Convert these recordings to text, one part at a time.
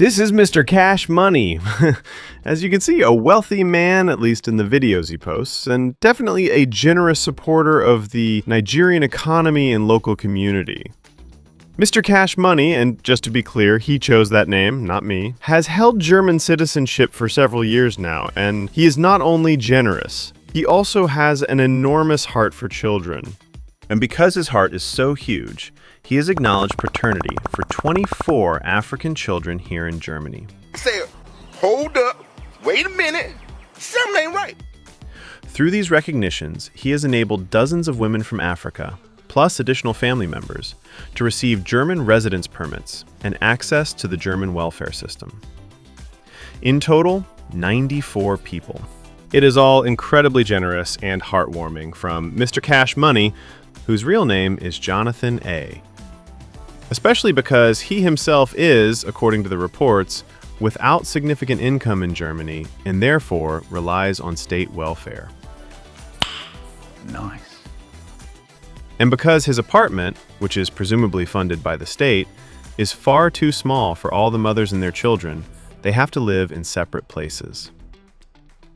This is Mr. Cash Money. As you can see, a wealthy man, at least in the videos he posts, and definitely a generous supporter of the Nigerian economy and local community. Mr. Cash Money, and just to be clear, he chose that name, not me, has held German citizenship for several years now, and he is not only generous, he also has an enormous heart for children. And because his heart is so huge, he has acknowledged paternity for 24 African children here in Germany. Say, hold up, wait a minute, something ain't right. Through these recognitions, he has enabled dozens of women from Africa, plus additional family members, to receive German residence permits and access to the German welfare system. In total, 94 people. It is all incredibly generous and heartwarming from Mr. Cash Money, whose real name is Jonathan A. Especially because he himself is, according to the reports, without significant income in Germany and therefore relies on state welfare. Nice. And because his apartment, which is presumably funded by the state, is far too small for all the mothers and their children, they have to live in separate places.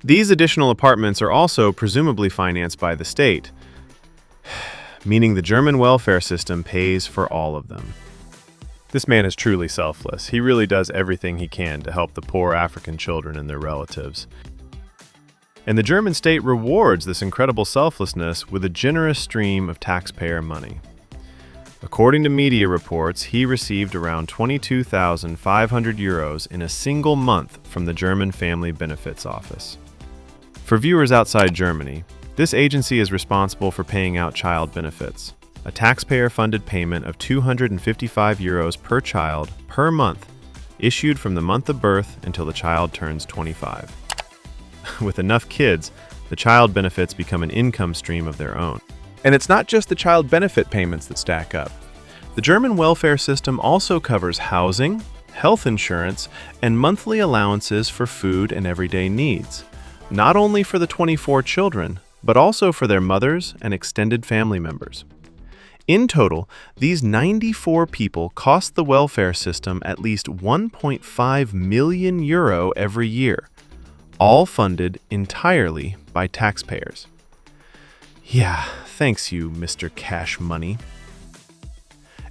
These additional apartments are also presumably financed by the state, meaning the German welfare system pays for all of them. This man is truly selfless. He really does everything he can to help the poor African children and their relatives. And the German state rewards this incredible selflessness with a generous stream of taxpayer money. According to media reports, he received around 22,500 euros in a single month from the German Family Benefits Office. For viewers outside Germany, this agency is responsible for paying out child benefits, a taxpayer-funded payment of 255 euros per child per month, issued from the month of birth until the child turns 25. With enough kids, the child benefits become an income stream of their own. And it's not just the child benefit payments that stack up. The German welfare system also covers housing, health insurance, and monthly allowances for food and everyday needs, not only for the 24 children, but also for their mothers and extended family members. In total, these 94 people cost the welfare system at least 1.5 million euro every year, all funded entirely by taxpayers. Yeah, thanks you, Mr. Cash Money.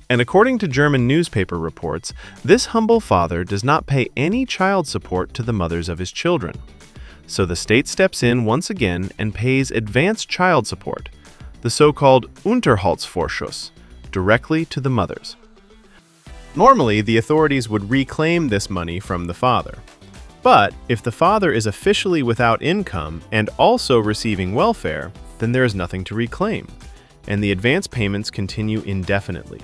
And according to German newspaper reports, this humble father does not pay any child support to the mothers of his children. So the state steps in once again and pays advanced child support, the so-called Unterhaltsvorschuss, directly to the mothers. Normally, the authorities would reclaim this money from the father. But if the father is officially without income and also receiving welfare, then there is nothing to reclaim, and the advance payments continue indefinitely.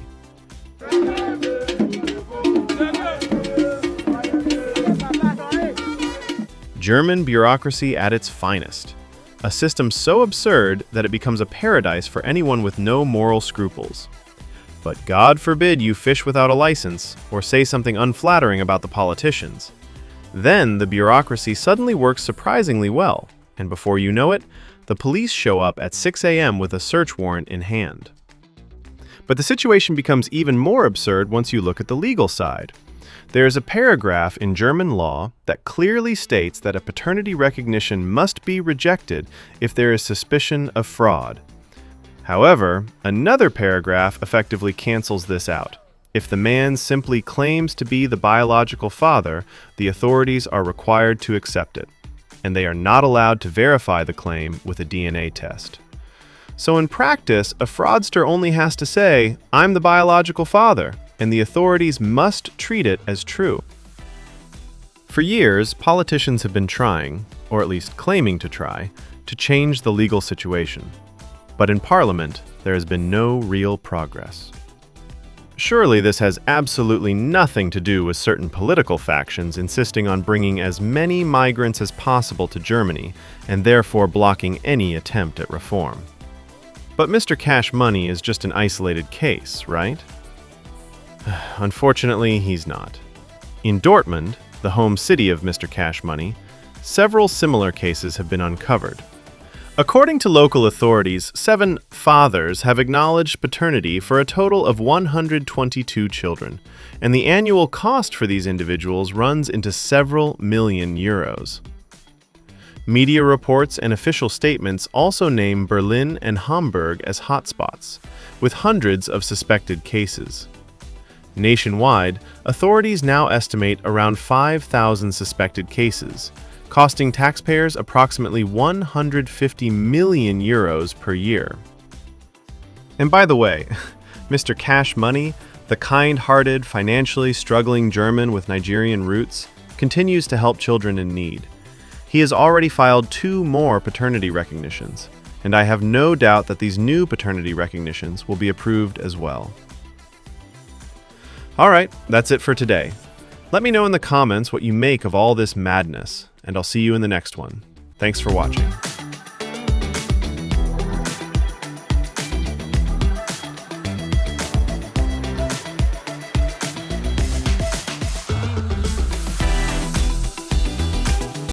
German bureaucracy at its finest. A system so absurd that it becomes a paradise for anyone with no moral scruples. But God forbid you fish without a license or say something unflattering about the politicians. Then the bureaucracy suddenly works surprisingly well, and before you know it, the police show up at 6 a.m. with a search warrant in hand. But the situation becomes even more absurd once you look at the legal side. There is a paragraph in German law that clearly states that a paternity recognition must be rejected if there is suspicion of fraud. However, another paragraph effectively cancels this out. If the man simply claims to be the biological father, the authorities are required to accept it, and they are not allowed to verify the claim with a DNA test. So in practice, a fraudster only has to say, "I'm the biological father," and the authorities must treat it as true. For years, politicians have been trying, or at least claiming to try, to change the legal situation. But in Parliament, there has been no real progress. Surely this has absolutely nothing to do with certain political factions insisting on bringing as many migrants as possible to Germany and therefore blocking any attempt at reform. But Mr. Cash Money is just an isolated case, right? Unfortunately, he's not. In Dortmund, the home city of Mr. Cash Money, several similar cases have been uncovered. According to local authorities, 7 fathers have acknowledged paternity for a total of 122 children, and the annual cost for these individuals runs into several million euros. Media reports and official statements also name Berlin and Hamburg as hotspots, with hundreds of suspected cases. Nationwide, authorities now estimate around 5,000 suspected cases, costing taxpayers approximately 150 million euros per year. And by the way, Mr. Cash Money, the kind-hearted, financially struggling German with Nigerian roots, continues to help children in need. He has already filed 2 more paternity recognitions, and I have no doubt that these new paternity recognitions will be approved as well. Alright, that's it for today. Let me know in the comments what you make of all this madness, and I'll see you in the next one. Thanks for watching.